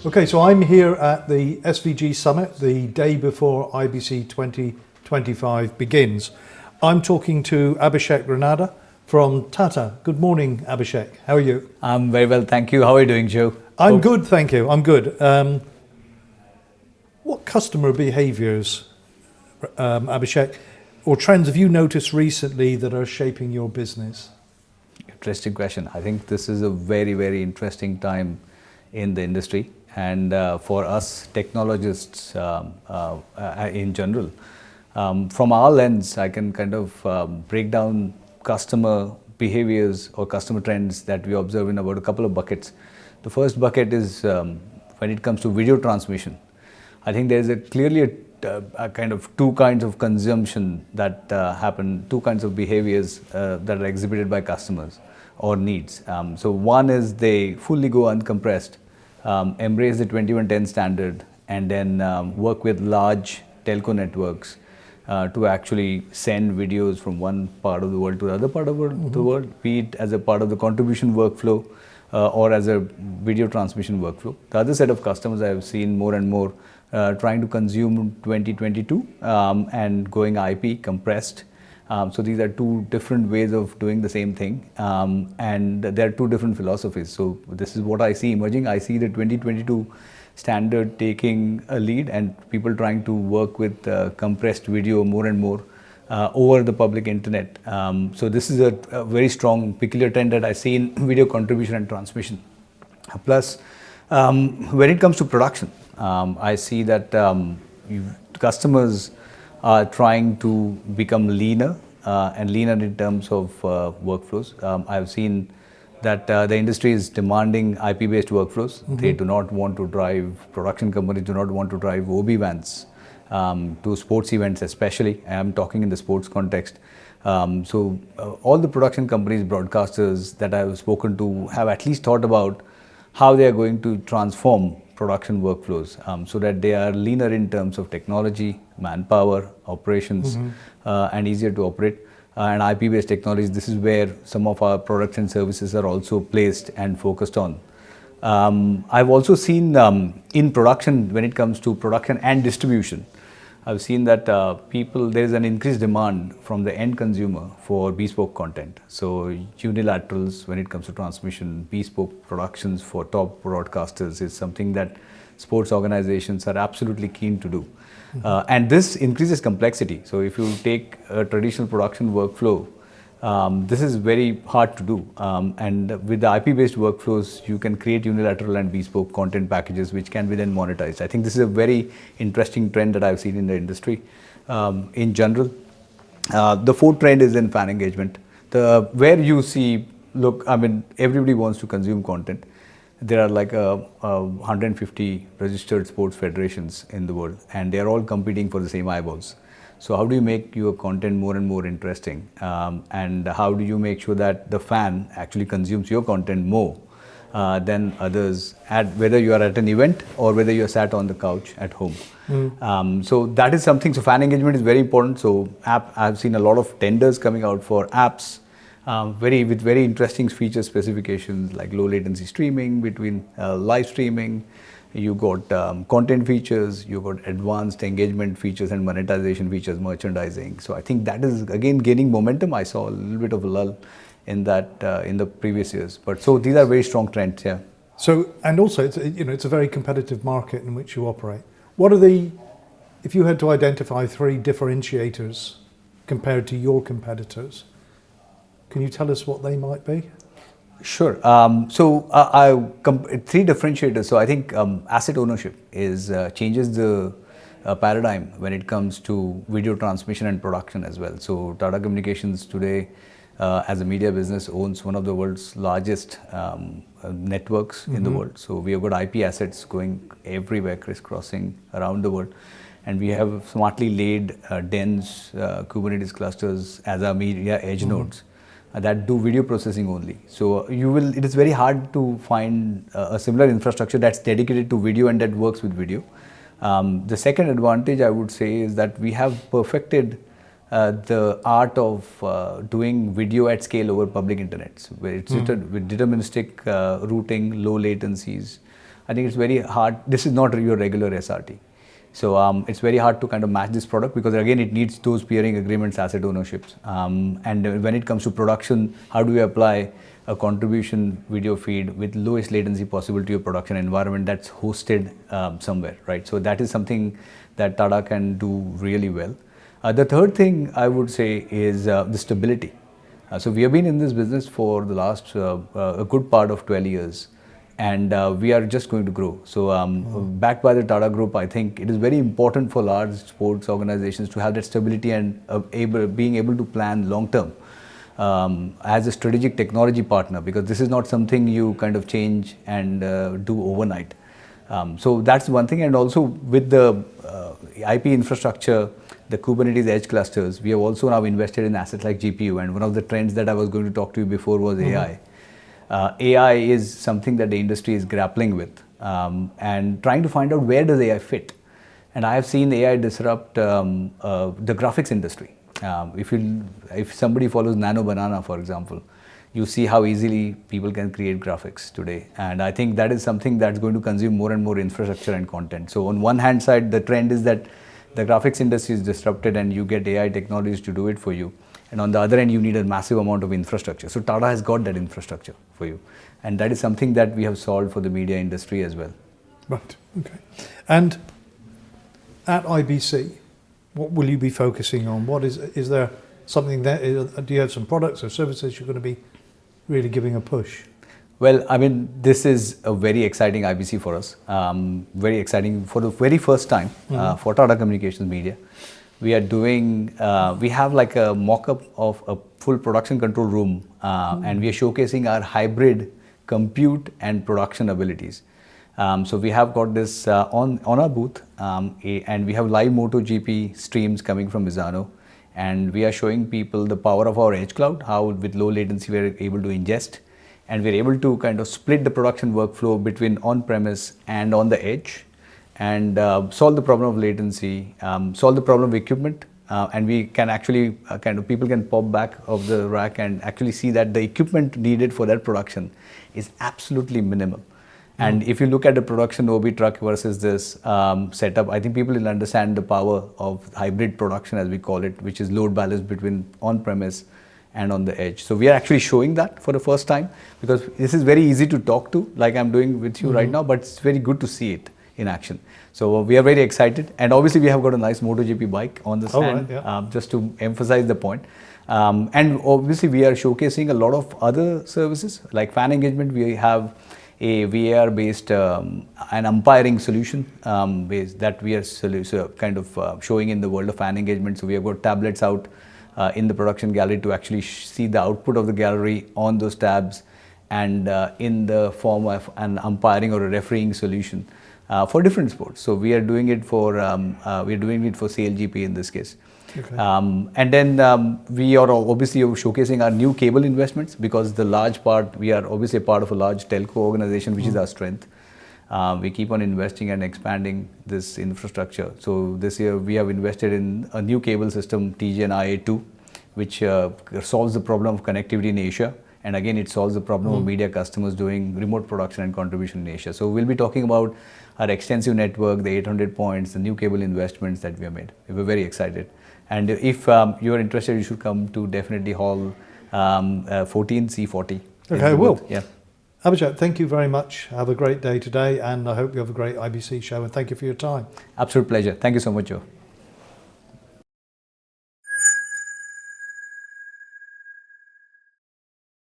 Okay, so I'm here at the SVG Summit, the day before IBC 2025 begins. I'm talking to Abhishek Ranade from Tata. Good morning, Abhishek. How are you? I'm very well, thank you. How are you doing, Joe? I'm good, thank you. I'm good. What customer behaviours, Abhishek, or trends have you noticed recently that are shaping your business? Interesting question. I think this is a very, very interesting time in the industry. And for us technologists in general, from our lens, I can kind of break down customer behaviors or customer trends that we observe in about a couple of buckets. The first bucket is when it comes to video transmission. I think there's clearly a kind of two kinds of consumption that happen, two kinds of behaviors that are exhibited by customers or needs. So one is they fully go uncompressed, embrace the 2110 standard, and then work with large telco networks to actually send videos from one part of the world to the other part of the world, be it as a part of the contribution workflow or as a video transmission workflow. The other set of customers I have seen more and more trying to consume 2022 and going IP compressed. So these are two different ways of doing the same thing, and there are two different philosophies. So this is what I see emerging. I see the 2022 standard taking a lead and people trying to work with compressed video more and more over the public internet. So this is a very strong peculiar trend that I see in video contribution and transmission. Plus, when it comes to production, I see that customers are trying to become leaner and leaner in terms of workflows. I've seen that the industry is demanding IP-based workflows. They do not want to drive, production companies do not want to drive OB vans to sports events especially. I'm talking in the sports context. So all the production companies, broadcasters that I've spoken to have at least thought about how they are going to transform production workflows so that they are leaner in terms of technology, manpower, operations, and easier to operate. And IP-based technologies, this is where some of our products and services are also placed and focused on. I've also seen in production, when it comes to production and distribution, I've seen that there is an increased demand from the end consumer for bespoke content. So unilaterals when it comes to transmission, bespoke productions for top broadcasters is something that sports organizations are absolutely keen to do. And this increases complexity. So if you take a traditional production workflow, this is very hard to do. And with the IP-based workflows, you can create unilateral and bespoke content packages which can be then monetized. I think this is a very interesting trend that I've seen in the industry in general. The fourth trend is in fan engagement. Where you see, look, I mean, everybody wants to consume content. There are like 150 registered sports federations in the world, and they are all competing for the same eyeballs. So how do you make your content more and more interesting? And how do you make sure that the fan actually consumes your content more than others, whether you are at an event or whether you are sat on the couch at home? So that is something. So fan engagement is very important. So I've seen a lot of tenders coming out for apps with very interesting feature specifications like low latency streaming between live streaming. You got content features, you got advanced engagement features and monetization features, merchandising. So I think that is again gaining momentum. I saw a little bit of a lull in that in the previous years. But so these are very strong trends, yeah. So, and also it's a very competitive market in which you operate. If you had to identify three differentiators compared to your competitors, can you tell us what they might be? Sure. Three differentiators. So I think asset ownership changes the paradigm when it comes to video transmission and production as well. So Tata Communications today, as a media business, owns one of the world's largest networks in the world. So we have got IP assets going everywhere, crisscrossing around the world. And we have smartly laid dense Kubernetes clusters as our media edge nodes that do video processing only. So it is very hard to find a similar infrastructure that's dedicated to video and that works with video. The second advantage I would say is that we have perfected the art of doing video at scale over public internets, where it's with deterministic routing, low latencies. I think it's very hard. This is not your regular SRT. So it's very hard to kind of match this product, because again, it needs those peering agreements, asset ownerships. And when it comes to production, how do we apply a contribution video feed with lowest latency possible to your production environment that's hosted somewhere, right? So that is something that Tata can do really well. The third thing I would say is the stability. So we have been in this business for the last a good part of 12 years. And we are just going to grow. So backed by the Tata Group, I think it is very important for large sports organizations to have that stability and being able to plan long term as a strategic technology partner, because this is not something you kind of change and do overnight. So that's one thing. And also with the IP infrastructure, the Kubernetes edge clusters, we have also now invested in assets like GPU. And one of the trends that I was going to talk to you before was AI. AI is something that the industry is grappling with and trying to find out where does AI fit. And I have seen AI disrupt the graphics industry. If somebody follows Nano Banana, for example, you see how easily people can create graphics today. And I think that is something that's going to consume more and more infrastructure and content. So on one hand side, the trend is that the graphics industry is disrupted and you get AI technologies to do it for you. And on the other end, you need a massive amount of infrastructure. So Tata has got that infrastructure for you. And that is something that we have solved for the media industry as well. Right, okay. And at IBC, what will you be focusing on? What is there something there, do you have some products or services you're going to be really giving a push? Well, I mean, this is a very exciting IBC for us. Very exciting for the very first time for Tata Communications Media. We are doing, we have like a mock-up of a full production control room and we are showcasing our hybrid compute and production abilities. So we have got this on our booth and we have live MotoGP streams coming from Mizano, and we are showing people the power of our edge cloud, how with low latency we are able to ingest, and we are able to kind of split the production workflow between on-premise and on the edge, and solve the problem of latency, solve the problem of equipment, and we can actually people can pop back of the rack and actually see that the equipment needed for that production is absolutely minimal. And if you look at the production OB truck versus this setup, I think people will understand the power of hybrid production, as we call it, which is load balance between on-premise and on the edge. So we are actually showing that for the first time, because this is very easy to talk to, like I'm doing with you right now, but it's very good to see it in action. So we are very excited, and obviously we have got a nice MotoGP bike on the stand, just to emphasize the point. And obviously we are showcasing a lot of other services like fan engagement. We have a VAR based an umpiring solution based that we are showing in the world of fan engagement. So we have got tablets out in the production gallery to actually see the output of the gallery on those tabs, and in the form of an umpiring or a refereeing solution for different sports. So we are doing it for CLGP in this case. Okay. And then we are obviously showcasing our new cable investments, because the large part, we are obviously a part of a large telco organization, which is our strength. We keep on investing and expanding this infrastructure. So this year we have invested in a new cable system, TGN-IA2, which solves the problem of connectivity in Asia. And again, it solves the problem of media customers doing remote production and contribution in Asia. So we'll be talking about our extensive network, the 800 points, the new cable investments that we have made. We're very excited. And if you are interested, you should come to definitely Hall 14C40. Okay, I will. Yeah. Abhishek, thank you very much. Have a great day today, and I hope you have a great IBC show, and thank you for your time. Absolute pleasure. Thank you so much, Joe.